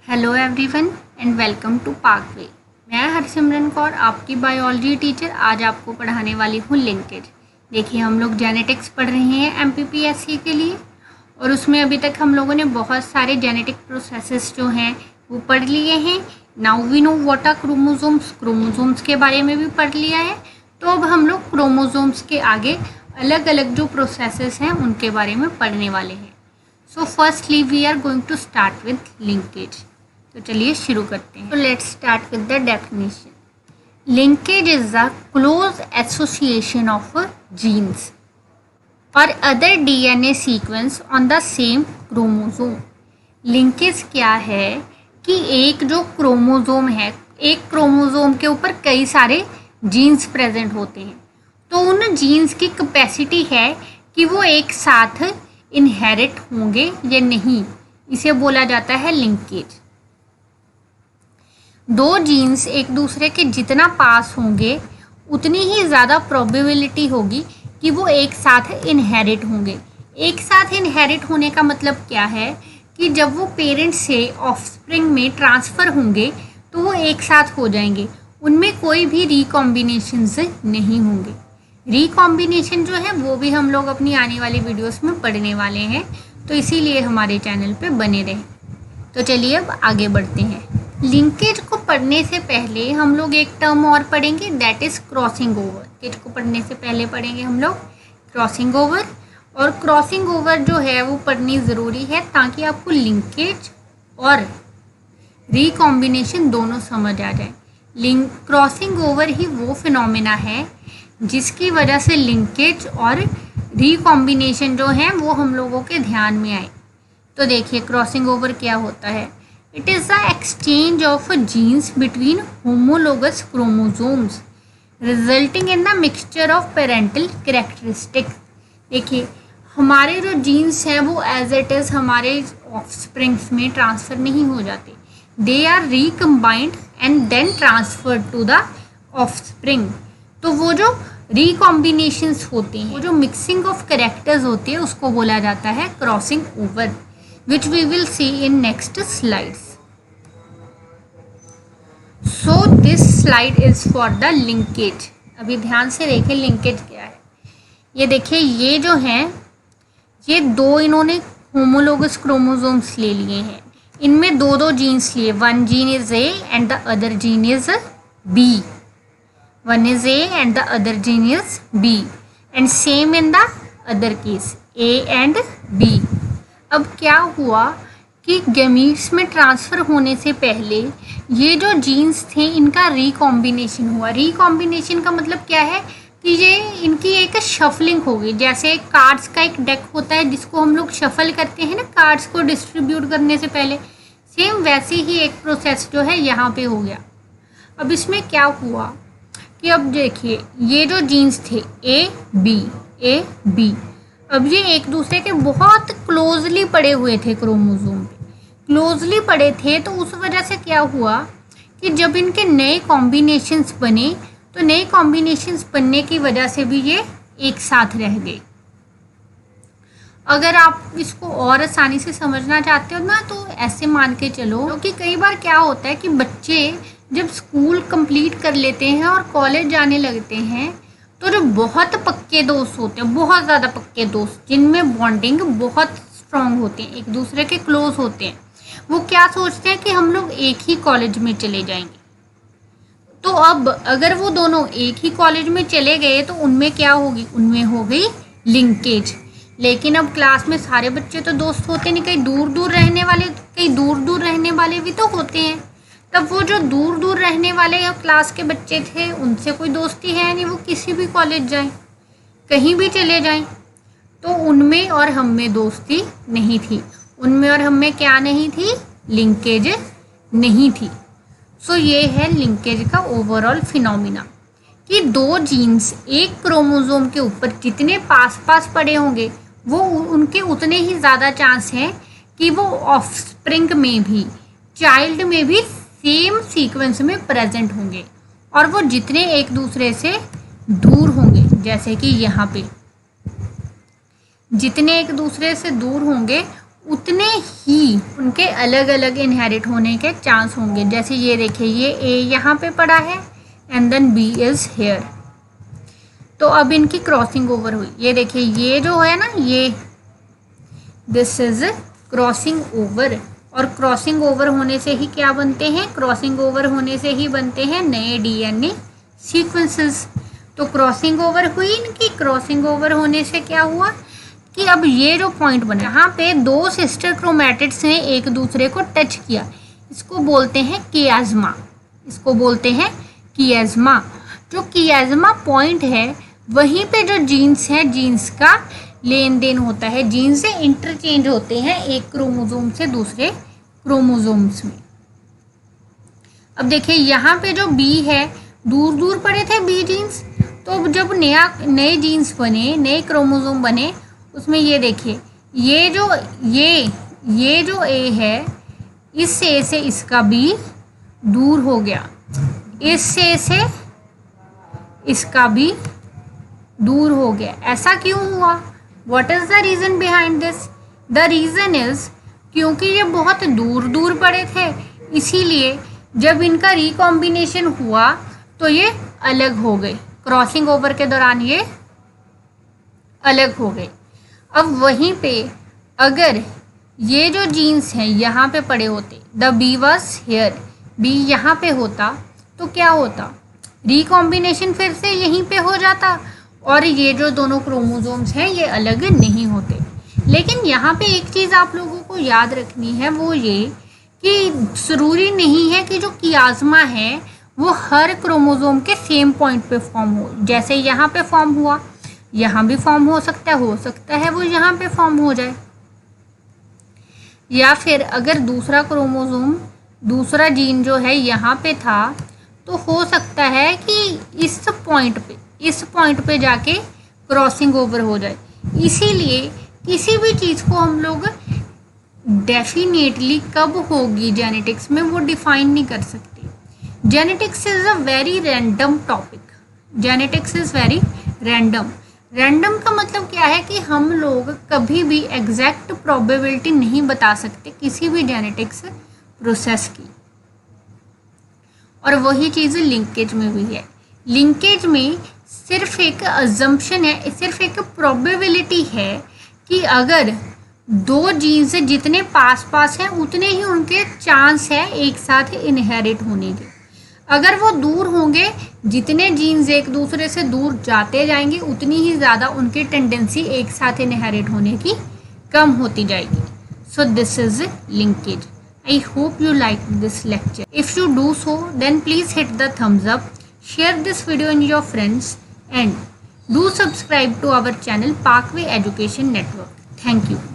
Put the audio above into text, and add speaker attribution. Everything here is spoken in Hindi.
Speaker 1: Hello everyone and welcome to Parkway. मैं हरसिमरन कौर आपकी बायोलॉजी टीचर आज आपको पढ़ाने वाली हूँ लिंकेज। देखिए हम लोग जेनेटिक्स पढ़ रहे हैं एमपीपीएससी के लिए और उसमें अभी तक हम लोगों ने बहुत सारे जेनेटिक प्रोसेसेस जो हैं वो पढ़ लिए हैं। Now we know what are chromosomes. Chromosomes के बारे में भी पढ़ लिया है। तो अब हम लोग क्रोमोसोम्स के आगे अलग अलग जो प्रोसेसेस हैं उनके बारे में पढ़ने वाले हैं। So firstly we are going to start with linkage. तो चलिए शुरू करते हैं। तो let's start with the definition. Linkage is the close association of genes और other DNA sequence on the same chromosome. Linkage क्या है कि एक जो क्रोमोसोम है, एक क्रोमोसोम के ऊपर कई सारे जीन्स प्रेजेंट होते हैं, तो उन जीन्स की कैपेसिटी है कि वो एक साथ इनहेरिट होंगे या नहीं, इसे बोला जाता है लिंकेज। दो जीन्स एक दूसरे के जितना पास होंगे उतनी ही ज़्यादा प्रोबेबिलिटी होगी कि वो एक साथ इनहेरिट होंगे। एक साथ इनहेरिट होने का मतलब क्या है कि जब वो पेरेंट्स से ऑफस्प्रिंग में ट्रांसफ़र होंगे तो वो एक साथ हो जाएंगे, उनमें कोई भी रिकॉम्बिनेशंस नहीं होंगे। रिकॉम्बिनेशन जो है वो भी हम लोग अपनी आने वाली वीडियोस में पढ़ने वाले हैं, तो इसीलिए हमारे चैनल पे बने रहें। तो चलिए अब आगे बढ़ते हैं। लिंकेज को पढ़ने से पहले हम लोग एक टर्म और पढ़ेंगे, that is crossing over. Linkage को पढ़ने से पहले पढ़ेंगे हम लोग क्रॉसिंग ओवर, और क्रॉसिंग ओवर जो है वो पढ़नी ज़रूरी है ताकि आपको लिंकेज और रिकॉम्बिनेशन दोनों समझ आ जाए। क्रॉसिंग ओवर ही वो फिनोमेना है जिसकी वजह से लिंकेज और रिकॉम्बिनेशन जो है वो हम लोगों के ध्यान में आए। तो देखिए क्रॉसिंग ओवर क्या होता है। It is the exchange of genes between homologous chromosomes resulting in the mixture of parental characteristics। देखिए हमारे जो जीन्स हैं वो एज इट इज़ हमारे ऑफस्प्रिंग्स में ट्रांसफ़र नहीं हो जाते, they are recombined and then transferred to the offspring. तो वो जो रिकॉम्बिनेशंस होती हैं, वो जो मिक्सिंग ऑफ कैरेक्टर्स होती है, उसको बोला जाता है crossing over, which we will see in next slides. So this slide is for the linkage। अभी ध्यान से देखें लिंकेज क्या है। ये देखिए ये जो हैं ये दो इन्होंने होमोलोगस क्रोमोसोम्स ले लिए हैं, इनमें दो दो जीन्स लिए, one gene is A and the other gene is B, one is A and the other gene is B, and same in the other case A and B. अब क्या हुआ कि गैमीट्स में ट्रांसफ़र होने से पहले ये जो जीन्स थे इनका रिकॉम्बिनेशन हुआ। रिकॉम्बिनेशन का मतलब क्या है कि ये इनकी एक शफलिंग हो गई। जैसे कार्ड्स का एक डेक होता है जिसको हम लोग शफल करते हैं ना, कार्ड्स को डिस्ट्रीब्यूट करने से पहले, सेम वैसे ही एक प्रोसेस जो है यहाँ पे हो गया। अब इसमें क्या हुआ कि अब देखिए ये जो जीन्स थे ए बी, अब ये एक दूसरे के बहुत क्लोजली पड़े हुए थे, क्रोमोसोम पे क्लोजली पड़े थे। तो उस वजह से क्या हुआ कि जब इनके नए कॉम्बिनेशंस बने तो नए कॉम्बिनेशंस बनने की वजह से भी ये एक साथ रह गए। अगर आप इसको और आसानी से समझना चाहते हो ना तो ऐसे मान के चलो, क्योंकि कई बार क्या होता है कि बच्चे जब स्कूल कंप्लीट कर लेते हैं और कॉलेज जाने लगते हैं तो जो बहुत पक्के दोस्त होते हैं, बहुत ज़्यादा पक्के दोस्त जिनमें बॉन्डिंग बहुत स्ट्रॉन्ग होते हैं, एक दूसरे के क्लोज होते हैं, वो क्या सोचते हैं कि हम लोग एक ही कॉलेज में चले जाएंगे। तो अब अगर वो दोनों एक ही कॉलेज में चले गए तो उनमें क्या होगी, उनमें हो गई लिंकेज। लेकिन अब क्लास में सारे बच्चे तो दोस्त होते नहीं, कई दूर दूर रहने वाले भी तो होते हैं। तब वो जो दूर दूर रहने वाले क्लास के बच्चे थे उनसे कोई दोस्ती है नहीं, वो किसी भी कॉलेज जाएं, कहीं भी चले जाएं, तो उनमें और हम में दोस्ती नहीं थी, उनमें और हम में क्या नहीं थी, लिंकेज नहीं थी। सो ये है लिंकेज का ओवरऑल फिनोमिना कि दो जीन्स एक क्रोमोसोम के ऊपर जितने पास पास पड़े होंगे वो उनके उतने ही ज़्यादा चांस हैं कि वो ऑफस्प्रिंग में भी, चाइल्ड में भी सेम सीक्वेंस में प्रेजेंट होंगे, और वो जितने एक दूसरे से दूर होंगे, जैसे कि यहाँ पे जितने एक दूसरे से दूर होंगे उतने ही उनके अलग अलग इनहेरिट होने के चांस होंगे। जैसे ये देखिए, ये ए यहाँ पे पड़ा है and then B is here, तो अब इनकी क्रॉसिंग ओवर हुई। ये देखिए, ये जो है ना, ये दिस इज क्रॉसिंग ओवर, और क्रॉसिंग ओवर होने से ही क्या बनते हैं, क्रॉसिंग ओवर होने से ही बनते हैं नए डीएनए सीक्वेंसेस। तो क्रॉसिंग ओवर हुई इनकी, क्रॉसिंग ओवर होने से क्या हुआ कि अब ये जो पॉइंट बना, यहाँ पे दो सिस्टर क्रोमैटिड्स ने एक दूसरे को टच किया, इसको बोलते हैं कियाज़मा, इसको बोलते हैं कियाज़मा। जो कियाज़मा पॉइंट है वहीं पे जो जीन्स हैं, जीन्स का लेन देन होता है, जीन्स से इंटरचेंज होते हैं एक क्रोमोसोम से दूसरे क्रोमोसोम्स में। अब देखिए, यहाँ पे जो बी है, दूर दूर पड़े थे बी जीन्स, तो जब नए जीन्स बने, नए क्रोमोसोम बने, उसमें ये देखिए, ये जो ए है, इस ए से इसका बी दूर हो गया, इस ए से इसका भी दूर हो गया। ऐसा क्यों हुआ? What is the reason behind this? The reason is क्योंकि ये बहुत दूर दूर पड़े थे, इसीलिए जब इनका रिकॉम्बिनेशन हुआ तो ये अलग हो गए, क्रॉसिंग ओवर के दौरान ये अलग हो गए। अब वहीं पे अगर ये जो जीन्स हैं यहाँ पे पड़े होते, the B was here, B यहाँ पे होता, तो क्या होता, रिकॉम्बिनेशन फिर से यहीं पे हो जाता और ये जो दोनों क्रोमोसोम्स हैं ये अलग नहीं होते। लेकिन यहाँ पे एक चीज़ आप लोगों को याद रखनी है, वो ये कि ज़रूरी नहीं है कि जो कियाज़मा है वो हर क्रोमोसोम के सेम पॉइंट पे फॉर्म हो। जैसे यहाँ पे फॉर्म हुआ, यहाँ भी फॉर्म हो सकता है वो यहाँ पे फॉर्म हो जाए। या फिर अगर दूसरा क्रोमोसोम, दूसरा जीन जो है यहाँ पे था, तो हो सकता है कि इस पॉइंट पे जाके क्रॉसिंग ओवर हो जाए। इसीलिए किसी भी चीज़ को हम लोग डेफिनेटली कब होगी जेनेटिक्स में वो डिफाइन नहीं कर सकते। Genetics is a very random topic, genetics is very random. Random का मतलब क्या है कि हम लोग कभी भी एग्जैक्ट प्रोबेबिलिटी नहीं बता सकते किसी भी जेनेटिक्स प्रोसेस की। और वही चीज़ लिंकेज में भी है। लिंकेज में सिर्फ एक अजम्पशन है, सिर्फ एक प्रोबेबिलिटी है कि अगर दो जीन्स जितने पास पास हैं उतने ही उनके चांस है एक साथ इनहेरिट होने के। अगर वो दूर होंगे, जितने जीन्स एक दूसरे से दूर जाते जाएंगे उतनी ही ज़्यादा उनकी टेंडेंसी एक साथ इनहेरिट होने की कम होती जाएगी। So this is linkage. I hope you liked this lecture. If you do so, then please hit the thumbs up, share this video in your friends and do subscribe to our channel Parkway Education Network. Thank you.